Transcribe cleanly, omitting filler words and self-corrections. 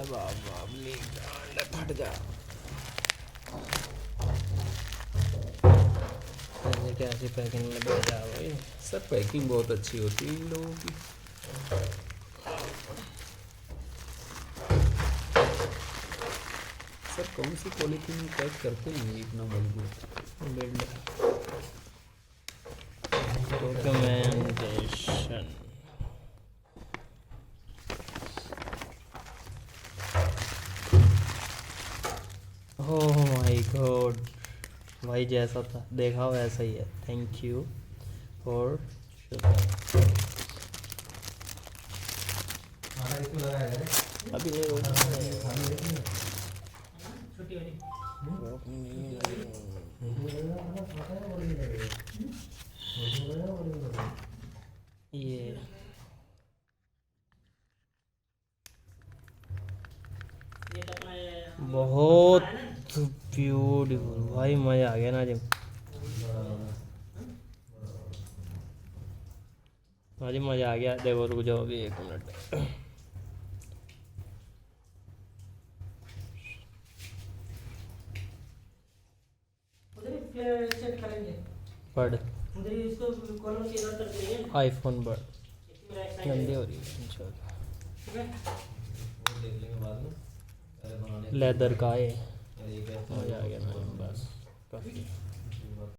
बाबली फट जा। कैसी पैकिंग में भेजा भाई। सर पैकिंग बहुत अच्छी होती है इन लोगों की। सर कौन सी क्वालिटी में पैक करते हैं इतना मजबूत build documentation. Oh my God भाई, जैसा था देखा वैसा ही है। थैंक यू फॉर अभी नहीं ये बहुत ब्यूटीफुल भाई, मजा आ गया ना जिम। हाँ जी मजा आ गया। देखो रुक जाओ अभी 1 मिनट। बर्ड आईफोन बर्ड गंदी हो रही है। लेदर का है, मजा आ गया ना बस काफी।